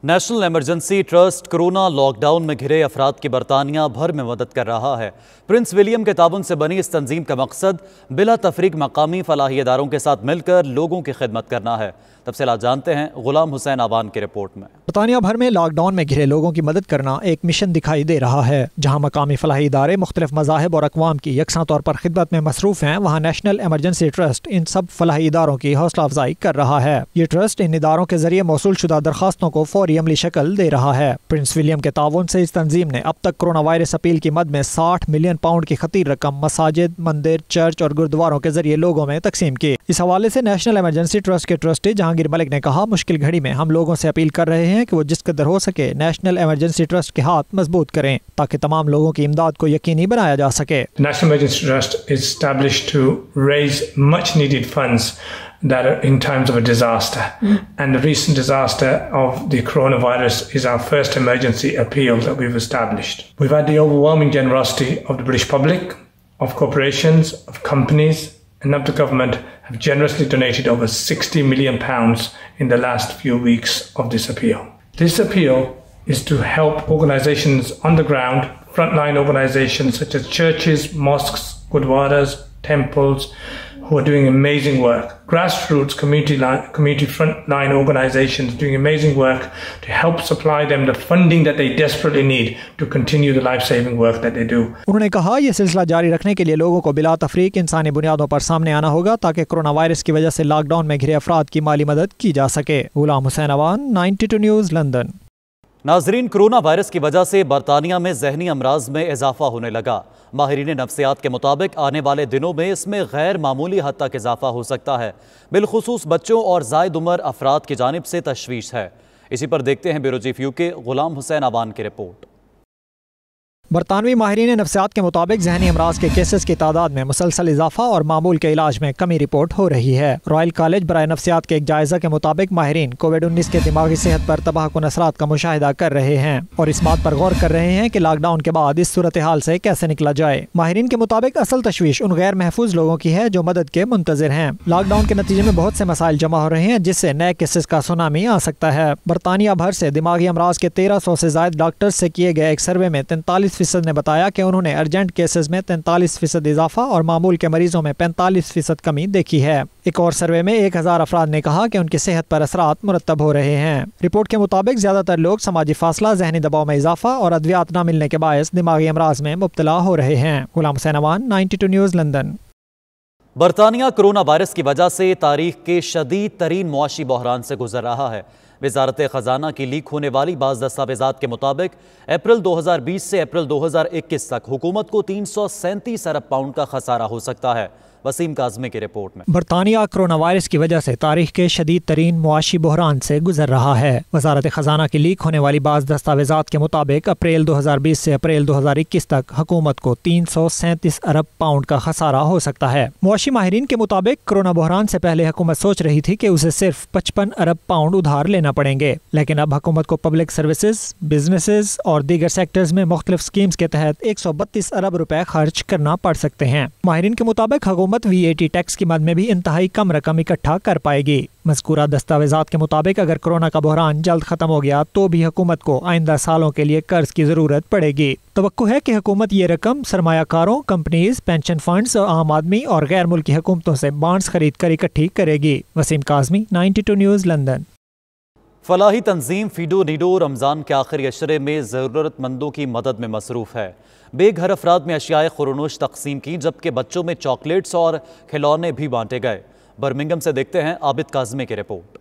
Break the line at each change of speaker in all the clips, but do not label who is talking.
National emergency trust corona lockdown میں گھرے افراد کی برطانیہ بھر میں مدد کر رہا ہے۔ پرنس ولیم کے تعاون سے بنی اس تنظیم کا مقصد بلا تفریق مقامی فلاحی اداروں کے ساتھ مل کر لوگوں کی خدمت کرنا ہے۔ تفصیلات جانتے ہیں غلام حسین آوان کی رپورٹ میں۔
برطانیہ بھر میں لاک ڈاؤن میں گھرے لوگوں کی مدد کرنا ایک مشن دکھائی دے رہا ہے۔ جہاں مقامی فلاحی ادارے مختلف مذاہب اور اقوام کی یکساں طور پر خدمت میں مصروف ہیں، وہاں نیشنل ایمرجنسی ٹرسٹ ان سب فلاحی اداروں کی حوصلہ افزائی کر رہا ہے۔ یہ ٹرسٹ ان اداروں کے ذریعے موصول شدہ درخواستوں کو فوری عملی شکل دے رہا ہے۔ پرنس ولیم کے تعاون سے اس تنظیم نے اب تک کورونا وائرس اپیل کی مد میں 60 ملین پاؤنڈ کی خطیر رقم مساجد، مندر، چرچ اور گردواروں کے ذریعے لوگوں میں تقسیم کی۔ اس حوالے سے نیشنل ایمرجنسی ٹرسٹ کے ٹرسٹی جہانگیر ملک نے کہا، مشکل گھڑی میں ہم لوگوں سے اپیل کر رہے ہیں کہ وہ جس قدر ہو سکے نیشنل ایمرجنسی ٹرسٹ کے ہاتھ مضبوط کریں تاکہ تمام لوگوں کی امداد کو یقینی بنایا جا سکے۔
National Emergency Trust is established to raise much needed funds that are in times of a disaster. And the recent disaster of the coronavirus is our first emergency appeal that we've established. We've had the overwhelming generosity of the British public, of corporations, of companies, and of the government have generously donated over £60 million in the last few weeks of this appeal. This appeal is to help organisations on the ground, frontline organisations such as churches, mosques, gurdwaras, temples, who are doing amazing work. Grassroots community frontline organisations doing amazing work to help supply them the funding that they desperately need to continue the life-saving work that they do.
انہوں نے کہا، یہ سلسلہ جاری رکھنے کے لیے لوگوں کو بلا تفریق انسانی بنیادوں پر سامنے آنا ہوگا تاکہ کورونا وائرس کی وجہ سے لاک ڈاؤن میں گھرے افراد کی مالی مدد کی جا سکے۔ غلام حسین آوان، 92 نیوز، لندن۔
ناظرین، کورونا وائرس کی وجہ سے برطانیہ میں ذہنی امراض میں اضافہ ہونے لگا۔ ماہرین نفسیات کے مطابق آنے والے دنوں میں اس میں غیر معمولی حد تک اضافہ ہو سکتا ہے، بالخصوص بچوں اور زائد عمر افراد کی جانب سے تشویش ہے۔ اسی پر دیکھتے ہیں بیورو چیف UK غلام حسین آوان کی رپورٹ۔
برطانوی ماہرین نفسیات کے مطابق ذہنی امراض کے کیسز کی تعداد میں مسلسل اضافہ اور معمول کے علاج میں کمی رپورٹ ہو رہی ہے۔ رائل کالج برائے نفسیات کے ایک جائزہ کے مطابق ماہرین کووڈ-19 کے دماغی صحت پر تباہ کن اثرات کا مشاہدہ کر رہے ہیں اور اس بات پر غور کر رہے ہیں کہ لاک ڈاؤن کے بعد اس صورتحال سے کیسے نکلا جائے۔ ماہرین کے مطابق اصل تشویش ان غیر محفوظ لوگوں کی ہے جو مدد کے منتظر ہیں۔ لاک ڈاؤن کے نتیجے میں بہت سے مسائل جمع ہو رہے ہیں جس سے نئے کیسز کا سونامی آ سکتا ہے۔ برطانیہ بھر سے دماغی امراض کے 1300 سے زائد ڈاکٹرز سے کیے گئے ایک سروے میں 43% نے بتایا کہ انہوں نے ارجنٹ کیسز میں 43% اضافہ اور معمول کے مریضوں میں 45% کمی دیکھی ہے۔ ایک اور سروے میں 1000 افراد نے کہا کہ ان کی صحت پر اثرات مرتب ہو رہے ہیں۔ رپورٹ کے مطابق زیادہ تر لوگ سماجی فاصلہ، ذہنی دباؤ میں اضافہ اور ادویات نہ ملنے کے باعث دماغی امراض میں مبتلا ہو رہے ہیں۔ غلام حسین آوان، 92 نیوز، لندن۔
برطانیہ کورونا وائرس کی وجہ سے تاریخ کے شدید ترین معاشی بحران سے گزر رہا ہے۔ وزارت خزانہ کی لیک ہونے والی بعض دستاویزات کے مطابق اپریل 2020 سے اپریل 2021 تک حکومت کو 337 ارب پاؤنڈ کا خسارہ ہو سکتا ہے۔ وسیم کاظمی کی رپورٹ میں۔
برطانیہ کورونا وائرس کی وجہ سے تاریخ کے شدید ترین معاشی بحران سے گزر رہا ہے۔ وزارت خزانہ کی لیک ہونے والی بعض دستاویزات کے مطابق اپریل 2020 سے اپریل 2021 تک حکومت کو 337 ارب پاؤنڈ کا خسارہ ہو سکتا ہے۔ معاشی ماہرین کے مطابق کورونا بحران سے پہلے حکومت سوچ رہی تھی کہ اسے صرف 55 ارب پاؤنڈ ادھار لینا پڑیں گے، لیکن اب حکومت کو پبلک سروسز، بزنسز اور دیگر سیکٹرز میں مختلف سکیمز کے تحت 132 ارب روپے خرچ کرنا پڑ سکتے ہیں۔ ماہرین کے مطابق حکومت VAT ٹیکس کی مد میں بھی انتہائی کم رقم اکٹھا کر پائے گی۔ مذکورہ دستاویزات کے مطابق اگر کورونا کا بحران جلد ختم ہو گیا تو بھی حکومت کو آئندہ سالوں کے لیے قرض کی ضرورت پڑے گی۔ توقع ہے کہ حکومت یہ رقم سرمایہ کاروں، کمپنیز، پینشن فنڈز، عام آدمی اور غیر ملکی حکومتوں سے بانڈز خرید کر اکٹھی کرے گی۔ Waseem Kazmi, 92 news, London.
فلاحی تنظیم فیڈو نیڈو رمضان کے آخری عشرے میں ضرورت مندوں کی مدد میں مصروف ہے۔ بے گھر افراد میں اشیاء خورنوش تقسیم کی، جبکہ بچوں میں چاکلیٹس اور کھلونے بھی بانٹے گئے۔ برمنگھم سے دیکھتے ہیں عابد کاظمی کی رپورٹ۔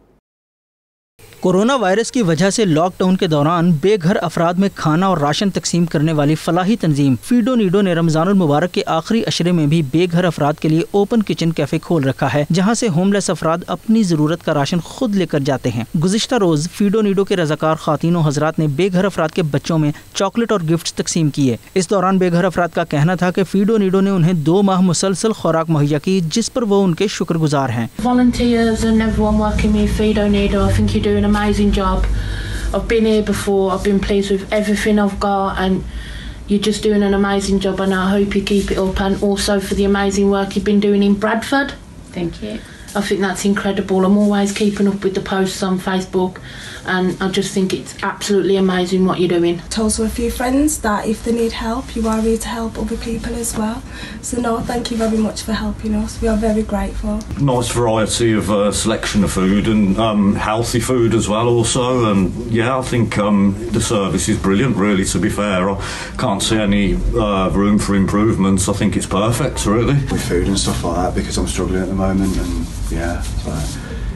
کورونا وائرس کی وجہ سے لاک ڈاؤن کے دوران بے گھر افراد میں کھانا اور راشن تقسیم کرنے والی فلاحی تنظیم فیڈو نیڈو نے رمضان المبارک کے آخری عشرے میں بھی بے گھر افراد کے لیے اوپن کچن کیفے کھول رکھا ہے، جہاں سے ہوم لیس افراد اپنی ضرورت کا راشن خود لے کر جاتے ہیں۔ گزشتہ روز فیڈو نیڈو کے رضاکار خواتین و حضرات نے بے گھر افراد کے بچوں میں چاکلیٹ اور گفٹس تقسیم کیے۔ اس دوران بے گھر افراد کا کہنا تھا کہ فیڈو نیڈو نے انہیں 2 ماہ مسلسل خوراک مہیا کی، جس پر وہ ان کے شکر گزار ہیں۔
Volunteers and everyone working with Fido Nido, I think you do an amazing job. I've been here before, I've been pleased with everything I've got and you're just doing an amazing job and I hope you keep it up, and also for the amazing work you've been doing in Bradford.
Thank you.
I think that's incredible. I'm always keeping up with the posts on Facebook. and I just think it's absolutely amazing what you're doing.
Told to a few friends that if they need help, you are here to help other people as well. So no, thank you very much for helping us. We are very grateful.
Nice variety of selection of food and healthy food as well also, and yeah, I think the service is brilliant really, to be fair. I can't see any room for improvements. I think it's perfect really.
With food and stuff like that, because I'm struggling at the moment, and yeah, so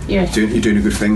Yeah.
you're doing a good thing.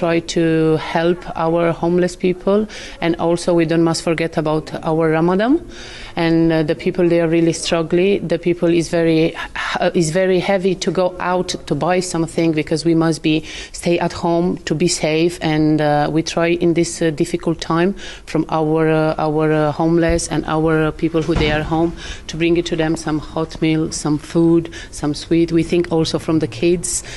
try to help our homeless people, and also we don't must forget about our Ramadan, and the people they are really struggling. The people is very heavy to go out to buy something, because we must be stay at home to be safe, and we try in this difficult time from our homeless and our people who they are home to bring it to them some hot meal, some food, some sweet. We think also from the kids.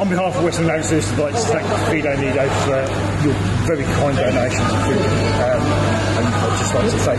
On behalf of Western Lancers, I'd like to thank Fido Nido for your very kind donations of food, and I'd just like to say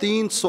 300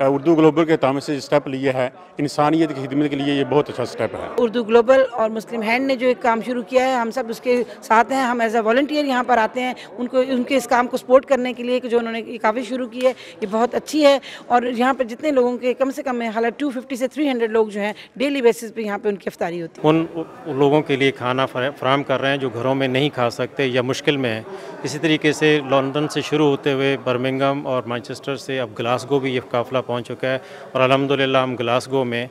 Urdu global کے تعامل سے step لیا ہے انسانیت کی خدمت کے لیے یہ بہت اچھا اسٹیپ ہے.
اردو گلوبل اور مسلم ہینڈ نے جو ایک کام شروع کیا ہے ہم سب اس کے ساتھ ہیں. ہم ایز اے والنٹیئر یہاں پر آتے ہیں ان کے اس کام کو سپورٹ کرنے کے لیے کہ جو انہوں نے یہ کاوش شروع کی ہے یہ بہت اچھی ہے. اور یہاں پر جتنے لوگوں کے کم سے کم حالات 250 سے 300 لوگ جو ہیں ڈیلی بیسس پہ یہاں پہ ان کی افطاری ہوتی ہے.
ان لوگوں کے لیے کھانا فراہم کر رہے ہیں جو گھروں میں نہیں کھا سکتے یا مشکل میں ہیں. اسی طریقے سے لندن سے شروع ہوتے ہوئے برمنگھم اور مانچسٹر سے اب گلاسگو بھی یہ قافلہ پہنچ چکا ہے اور الحمدللہ ہم گلاسگو میں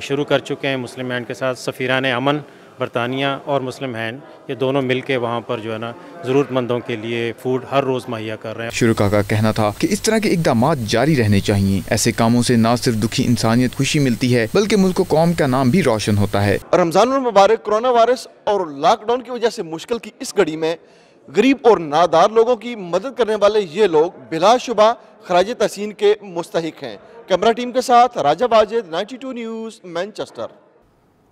شروع کر چکے ہیں مسلم ہینڈ کے ساتھ. سفیران امن برطانیہ اور مسلم ہینڈ یہ دونوں مل کے وہاں پر جو ہے نا ضرورت مندوں کے لیے فوڈ ہر روز مہیا کر رہے ہیں.
شرکا کا کہنا تھا کہ اس طرح کے اقدامات جاری رہنے چاہیے. ایسے کاموں سے نہ صرف دکھی انسانیت خوشی ملتی ہے بلکہ ملک و قوم کا نام بھی روشن ہوتا ہے.
رمضان المبارک کرونا وائرس اور لاک ڈاؤن کی وجہ سے مشکل کی اس گھڑی میں غریب اور نادار لوگوں کی مدد کرنے والے یہ لوگ بلا شبہ خراج تحسین کے مستحق ہیں. کیمرہ ٹیم کے ساتھ راجہ واجد 92 نیوز مینچسٹر.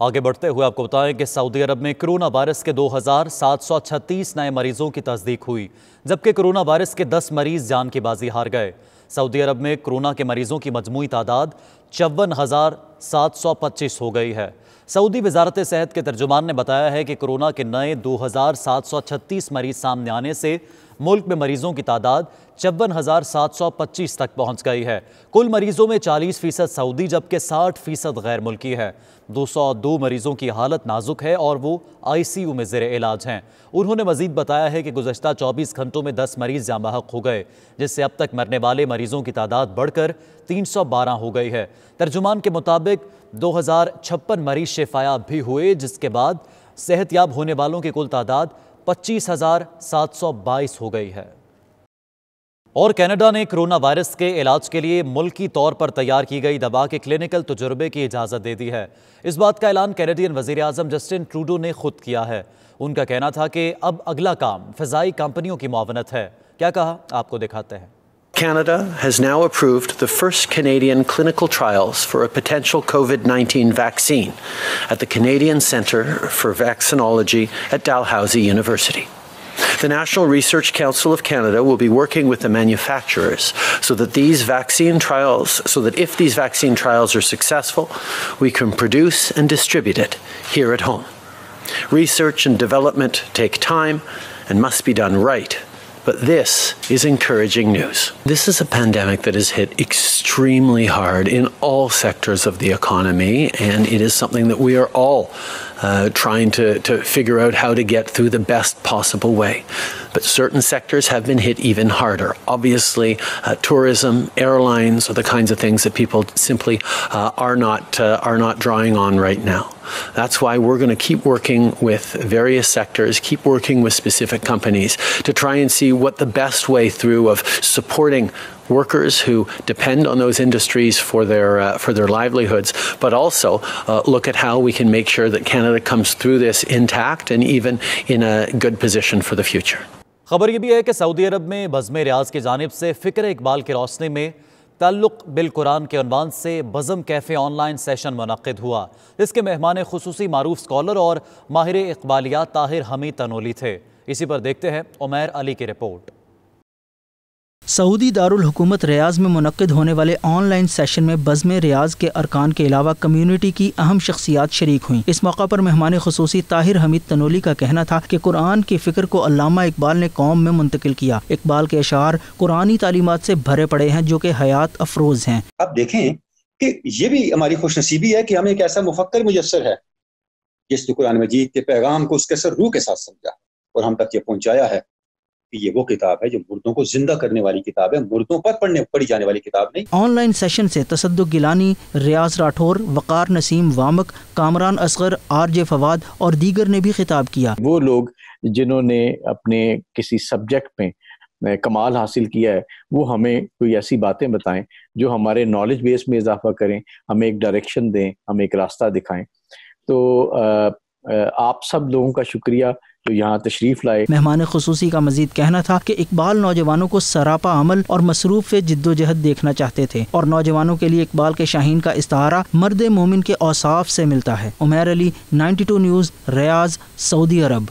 آگے بڑھتے ہوئے آپ کو بتائیں کہ سعودی عرب میں کرونا وائرس کے 2736 نئے مریضوں کی تصدیق ہوئی جبکہ کرونا وائرس کے 10 مریض جان کی بازی ہار گئے. سعودی عرب میں کرونا کے مریضوں کی مجموعی تعداد 54,725 ہو گئی ہے. سعودی وزارت صحت کے ترجمان نے بتایا ہے کہ کرونا کے نئے 2736 مریض سامنے آنے سے ملک میں مریضوں کی تعداد 54,725 تک پہنچ گئی ہے. کل مریضوں میں 40% سعودی جبکہ 60% غیر ملکی ہے. 202 مریضوں کی حالت نازک ہے اور وہ ICU میں زیر علاج ہیں. انہوں نے مزید بتایا ہے کہ گزشتہ 24 گھنٹوں میں 10 مریض جاں بحق ہو گئے جس سے اب تک مرنے والے مریضوں کی تعداد بڑھ کر 312 ہو گئی ہے. ترجمان کے مطابق 2056 مریض شفا یاب بھی ہوئے جس کے بعد صحت یاب ہونے والوں کی کل تعداد 25,722 ہو گئی ہے. اور کینیڈا نے کرونا وائرس کے علاج کے لیے ملکی طور پر تیار کی گئی دوا کے کلینکل تجربے کی اجازت دے دی ہے. اس بات کا اعلان کینیڈین وزیر اعظم جسٹن ٹروڈو نے خود کیا ہے. ان کا کہنا تھا کہ اب اگلا کام فضائی کمپنیوں کی معاونت ہے. کیا کہا آپ کو دکھاتے ہیں.
Canada has now approved the first Canadian clinical trials for a potential COVID-19 vaccine at the Canadian Centre for Vaccinology at Dalhousie University. The National Research Council of Canada will be working with the manufacturers so that if these vaccine trials are successful, we can produce and distribute it here at home. Research and development take time and must be done right. But this is encouraging news. This is a pandemic that has hit extremely hard in all sectors of the economy, and it is something that we are all trying to figure out how to get through the best possible way. But certain sectors have been hit even harder. Obviously, tourism, airlines are the kinds of things that people simply are not drawing on right now. That's why we're going to keep working with various sectors, keep working with specific companies to try and see what the best way through of supporting workers who depend on those industries for their livelihoods, but also look at how we can make sure that Canada comes through this intact and even in a good position for the future.
خبر یہ بھی ہے کہ سعودی عرب میں بزم ریاض کی جانب سے فکر اقبال کی روشنی میں تعلق بالقرآن کے عنوان سے بزم کیفے آن لائن سیشن منعقد ہوا جس کے مہمان خصوصی معروف اسکالر اور ماہر اقبالیات طاہر حمید تنولی تھے. اسی پر دیکھتے ہیں عمیر علی کی رپورٹ.
سعودی دارالحکومت ریاض میں منعقد ہونے والے آن لائن سیشن میں بزم ریاض کے ارکان کے علاوہ کمیونٹی کی اہم شخصیات شریک ہوئیں. اس موقع پر مہمان خصوصی طاہر حمید تنولی کا کہنا تھا کہ قرآن کی فکر کو علامہ اقبال نے قوم میں منتقل کیا. اقبال کے اشعار قرآنی تعلیمات سے بھرے پڑے ہیں جو کہ حیات افروز ہیں.
آپ دیکھیں کہ یہ بھی ہماری خوش نصیبی ہے کہ ہمیں ایک ایسا مفکر میسر ہے جس نے قرآن مجید کے پیغام کو اس کے سر روح کے ساتھ سمجھا اور ہم تک یہ پہنچایا ہے کہ یہ وہ کتاب ہے جو مردوں کو زندہ کرنے والی کتاب ہے, مردوں پر پڑھی جانے والی کتاب نہیں.
آن لائن سیشن سے تصدق گیلانی, ریاض راٹھور, وقار نسیم وامک, کامران اصغر, RJ فواد اور دیگر نے بھی خطاب کیا.
وہ لوگ جنہوں نے اپنے کسی سبجیکٹ میں کمال حاصل کیا ہے وہ ہمیں کوئی ایسی باتیں بتائیں جو ہمارے نالج بیس میں اضافہ کریں, ہمیں ایک ڈائریکشن دیں, ہمیں ایک راستہ دکھائیں. تو آپ سب لوگوں کا شکریہ جو یہاں تشریف لائے.
مہمان خصوصی کا مزید کہنا تھا کہ اقبال نوجوانوں کو سراپا عمل اور مصروف جد و جہد دیکھنا چاہتے تھے اور نوجوانوں کے لیے اقبال کے شاہین کا استعارہ مرد مومن کے اوصاف سے ملتا ہے. عمیر علی 92 نیوز ریاض سعودی عرب.